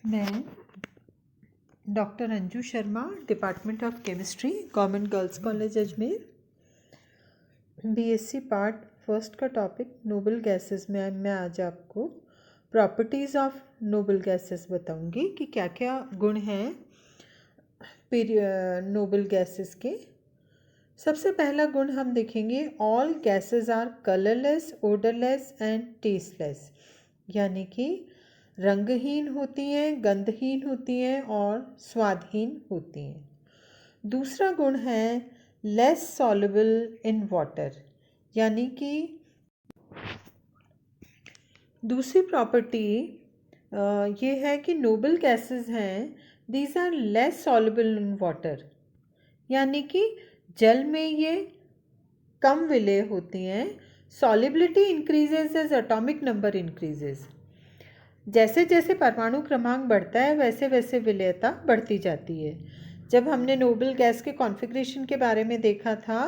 मैं doctor Anju Sharma, department of chemistry, government girls college Ajmer, BSc part first का topic noble gases में मैं आज आपको प्रॉपर्टीज़ ऑफ नोबल गैसेस बताऊंगी कि क्या क्या गुण हैं नोबल गैसेस के। सबसे पहला गुण हम देखेंगे, all gases are colourless, odourless and tasteless, यानी कि रंगहीन होती हैं, गंधहीन होती हैं और स्वादहीन होती हैं। दूसरा गुण है लेस सॉल्युबल इन वाटर, यानी कि दूसरी प्रॉपर्टी ये है कि नोबल गैसेस हैं, these are less soluble in water, यानी कि जल में ये कम विलेय होती हैं। Solubility increases as atomic number increases, जैसे जैसे परमाणु क्रमांक बढ़ता है वैसे वैसे विलेयता बढ़ती जाती है। जब हमने नोबल गैस के कॉन्फ़िगरेशन के बारे में देखा था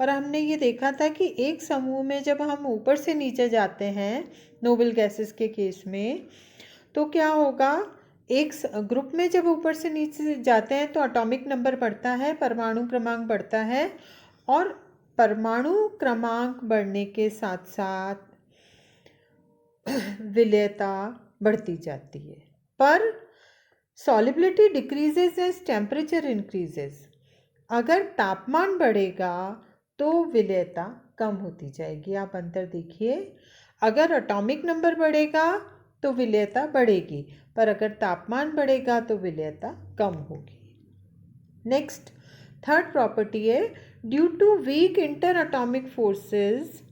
और हमने ये देखा था कि एक समूह में जब हम ऊपर से नीचे जाते हैं नोबल गैसेस के केस में, तो क्या होगा, एक ग्रुप में जब ऊपर से नीचे जाते हैं तो एटॉमिक नंबर बढ़ता है, परमाणु क्रमांक बढ़ता है, और परमाणु क्रमांक बढ़ने के साथ साथ विलेयता बढ़ती जाती है। पर solubility decreases as temperature increases, अगर तापमान बढ़ेगा तो विलेयता कम होती जाएगी। आप अंतर देखिए, अगर एटॉमिक नंबर बढ़ेगा तो विलेयता बढ़ेगी, पर अगर तापमान बढ़ेगा तो विलेयता कम होगी। नेक्स्ट, थर्ड प्रॉपर्टी है, due to weak inter atomic forces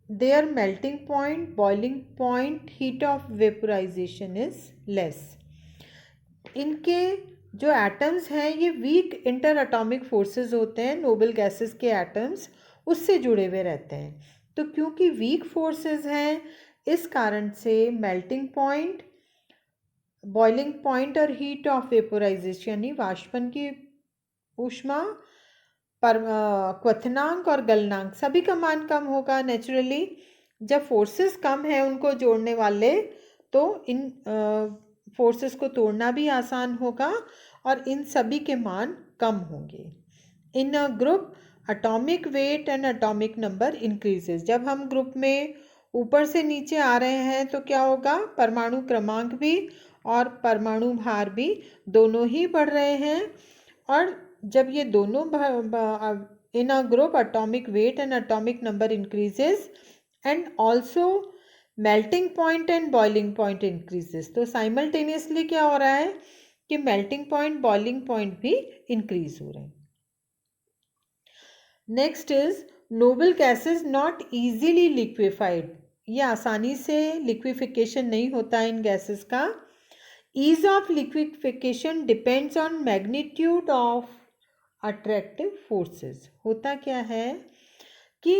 their melting point, boiling point, heat of vaporization is less. इनके जो एटम्स हैं ये वीक इंटर एटॉमिक फोर्सेस होते हैं, नोबल गैसेस के एटम्स उससे जुड़े हुए रहते हैं। तो क्योंकि वीक फोर्सेस हैं, इस कारण से मेल्टिंग पॉइंट, बॉइलिंग पॉइंट और हीट ऑफ वेपोराइजेशन यानी वाष्पन की ऊष्मा, पर क्वथनांक और गलनांक सभी का मान कम होगा। नेचुरली जब फोर्सेस कम है उनको जोड़ने वाले, तो इन फोर्सेस को तोड़ना भी आसान होगा और इन सभी के मान कम होंगे। In a group atomic weight and atomic number increases, जब हम ग्रुप में ऊपर से नीचे आ रहे हैं तो क्या होगा, परमाणु क्रमांक भी और परमाणु भार भी दोनों ही बढ़ रहे हैं। और जब ये दोनों in a group atomic weight and atomic number increases and also melting point and boiling point increases, तो साइमल्टेनियसली क्या हो रहा है कि मेल्टिंग पॉइंट, बॉइलिंग पॉइंट भी इंक्रीज हो रहे हैं। Next is noble gases not easily liquefied, ये आसानी से लिक्विफिकेशन नहीं होता इन गैसेस का। Ease of liquefaction depends on magnitude of attractive forces. होता क्या है कि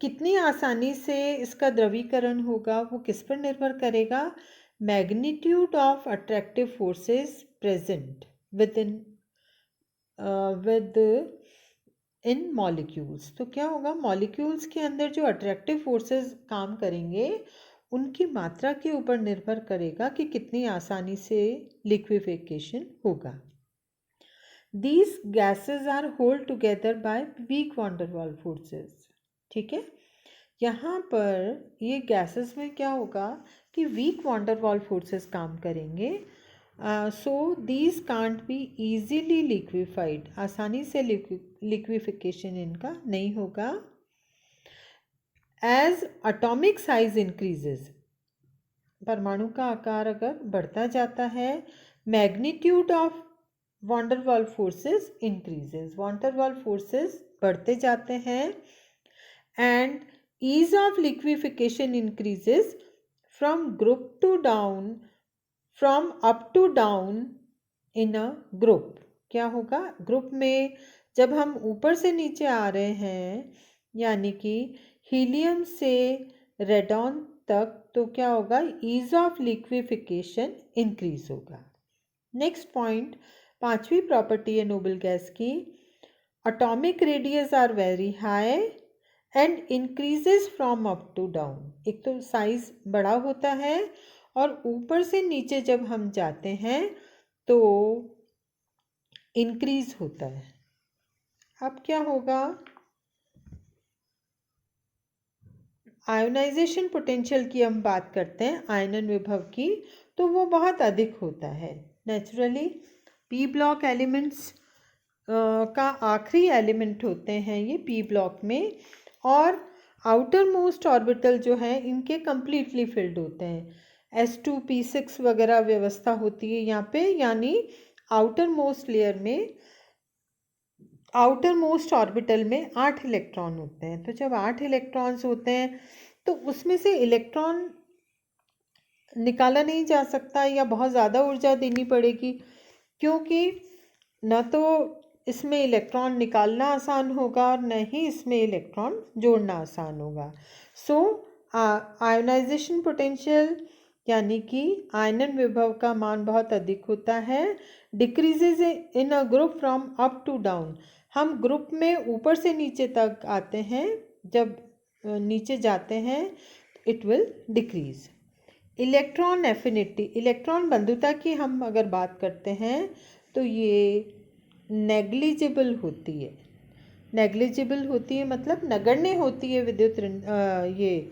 कितनी आसानी से इसका द्रवीकरण होगा वो किस पर निर्भर करेगा, magnitude of attractive forces present with in molecules. तो क्या होगा, मॉलिक्यूल्स के अंदर जो अट्रैक्टिव फोर्सेस काम करेंगे उनकी मात्रा के ऊपर निर्भर करेगा कि कितनी आसानी से लिक्विफिकेशन होगा। These gases are held together by weak van der Waals forces। ठीक है, यहाँ पर ये गैसेस में क्या होगा कि weak van der Waals forces काम करेंगे। So these can't be easily liquefied, आसानी से लिक्विफिकेशन इनका नहीं होगा। एज एटॉमिक साइज इंक्रीजेज, परमाणु का आकार अगर बढ़ता जाता है, magnitude of van der Waals forces increases, van der Waals forces बढ़ते जाते हैं, and ease of liquefaction increases from group to down, from up to down in a group। क्या होगा, ग्रुप में जब हम ऊपर से नीचे आ रहे हैं, यानी कि हीलियम से रेडॉन तक, तो क्या होगा, ईज ऑफ लिक्विफिकेशन इंक्रीज होगा। नेक्स्ट पॉइंट, पांचवी प्रॉपर्टी है नोबल गैस की, atomic radius are very high and increases from up to down. एक तो साइज बड़ा होता है और ऊपर से नीचे जब हम जाते हैं तो इंक्रीज होता है। अब क्या होगा, आयोनाइजेशन पोटेंशियल की हम बात करते हैं आयनन विभव की, तो वो बहुत अधिक होता है। नेचुरली पी ब्लॉक एलिमेंट्स का आखिरी एलिमेंट होते हैं ये पी ब्लॉक में, और आउटर मोस्ट ऑर्बिटल जो है इनके कंप्लीटली फिल्ड होते हैं। S2P6 वगैरह व्यवस्था होती है यहाँ पे, यानी आउटर मोस्ट लेयर में, आउटर मोस्ट ऑर्बिटल में 8 इलेक्ट्रॉन होते हैं। तो जब 8 इलेक्ट्रॉन्स होते हैं तो उसमें से इलेक्ट्रॉन निकाला नहीं जा सकता या बहुत ज़्यादा ऊर्जा देनी पड़ेगी, क्योंकि न तो इसमें इलेक्ट्रॉन निकालना आसान होगा और न ही इसमें इलेक्ट्रॉन जोड़ना आसान होगा। सो आयोनाइजेशन पोटेंशियल यानी कि आयनन विभव का मान बहुत अधिक होता है। Decreases in a group from up to down, हम ग्रुप में ऊपर से नीचे तक आते हैं, जब नीचे जाते हैं it will decrease. Electron affinity, electron बंधुता की हम अगर बात करते हैं तो ये नेग्लिजिबल होती है। नेग्लिजिबल होती है मतलब नगण्य होती है विद्युत ये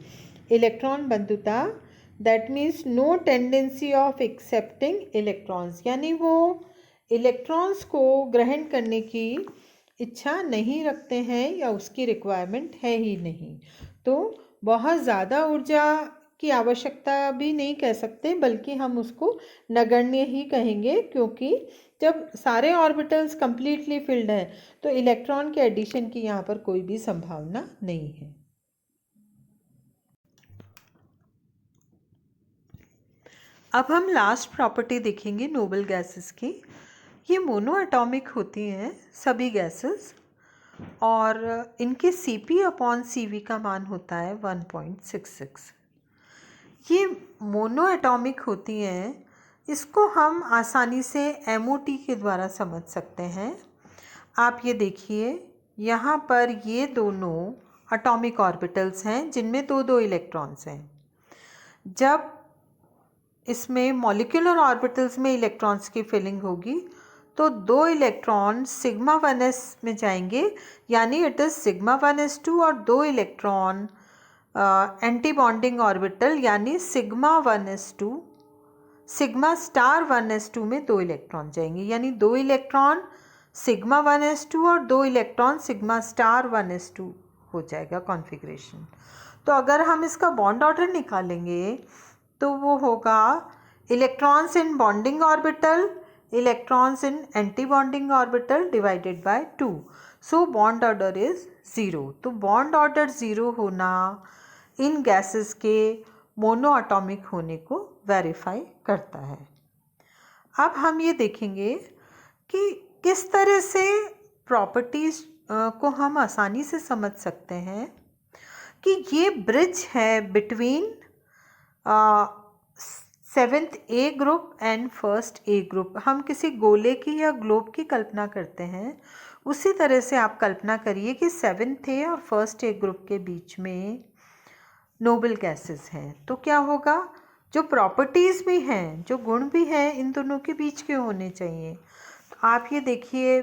इलेक्ट्रॉन बंधुता। That means no tendency of accepting electrons, यानी वो इलेक्ट्रॉन्स को ग्रहण करने की इच्छा नहीं रखते हैं या उसकी रिक्वायरमेंट है ही नहीं। तो बहुत ज़्यादा ऊर्जा की आवश्यकता भी नहीं कह सकते, बल्कि हम उसको नगण्य ही कहेंगे, क्योंकि जब सारे ऑर्बिटल्स कंप्लीटली फिल्ड हैं तो इलेक्ट्रॉन के एडिशन की यहाँ पर कोई भी संभावना नहीं है। अब हम लास्ट प्रॉपर्टी देखेंगे नोबल गैसेस की। ये मोनो एटॉमिक होती हैं सभी गैसेस, और इनके Cp/Cv का मान होता है 1.66। ये मोनो एटॉमिक होती हैं, इसको हम आसानी से MOT के द्वारा समझ सकते हैं। आप ये देखिए, यहाँ पर ये दोनों एटॉमिक ऑर्बिटल्स हैं जिनमें दो दो इलेक्ट्रॉन्स हैं। जब इसमें मॉलिक्यूलर ऑर्बिटल्स में इलेक्ट्रॉन्स की फिलिंग होगी तो दो इलेक्ट्रॉन σ1s में जाएंगे, यानी इट इज़ σ1s2, और दो इलेक्ट्रॉन एंटी बॉन्डिंग ऑर्बिटल यानी σ1s2, σ*1s2 में दो इलेक्ट्रॉन जाएंगे, यानी दो इलेक्ट्रॉन σ1s2 और दो इलेक्ट्रॉन σ*1s2 हो जाएगा कॉन्फ़िगरेशन। तो अगर हम इसका बॉन्ड ऑर्डर निकालेंगे तो वो होगा electrons in bonding orbital, electrons in anti bonding orbital divided by 2। So bond order is 0। तो बॉन्ड ऑर्डर 0 होना इन गैसेस के मोनो एटॉमिक होने को वेरीफाई करता है। अब हम ये देखेंगे कि किस तरह से प्रॉपर्टीज़ को हम आसानी से समझ सकते हैं कि ये ब्रिज है between 7th A group and 1st A group. हम किसी गोले की या ग्लोब की कल्पना करते हैं, उसी तरह से आप कल्पना करिए कि 7th A और 1st A ग्रुप के बीच में नोबल गैसेस हैं। तो क्या होगा, जो प्रॉपर्टीज़ भी हैं, जो गुण भी हैं, इन दोनों के बीच के होने चाहिए। तो आप ये देखिए,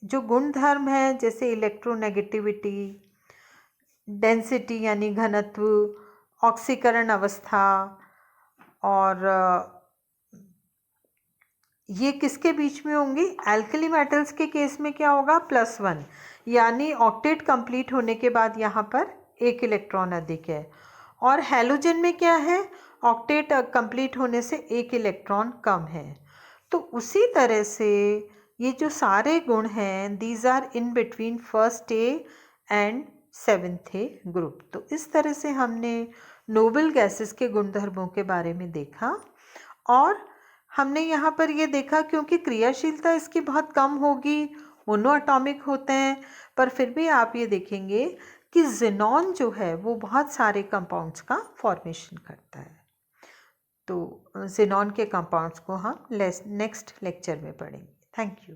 जो गुण धर्म हैं जैसे इलेक्ट्रोनेगेटिविटी, डेंसिटी यानी घनत्व, ऑक्सीकरण अवस्था, और ये किसके बीच में होंगी? एल्कली मेटल्स के केस में क्या होगा? +1, यानी ऑक्टेट कंप्लीट होने के बाद यहाँ पर एक इलेक्ट्रॉन अधिक है। और हैलोजन में क्या है? ऑक्टेट कंप्लीट होने से एक इलेक्ट्रॉन कम है। तो उसी तरह से ये जो सारे गुण हैं, these are in between 1st A and 7th A group. तो इस तरह से हमने नोबल गैसेस के गुणधर्मों के बारे में देखा, और हमने यहाँ पर ये देखा क्योंकि क्रियाशीलता इसकी बहुत कम होगी, मोनो एटॉमिक होते हैं, पर फिर भी आप ये देखेंगे कि ज़ेनॉन जो है वो बहुत सारे कंपाउंड्स का फॉर्मेशन करता है। तो ज़ेनॉन के कंपाउंड्स को हम नेक्स्ट लेक्चर में पढ़ेंगे। Thank you.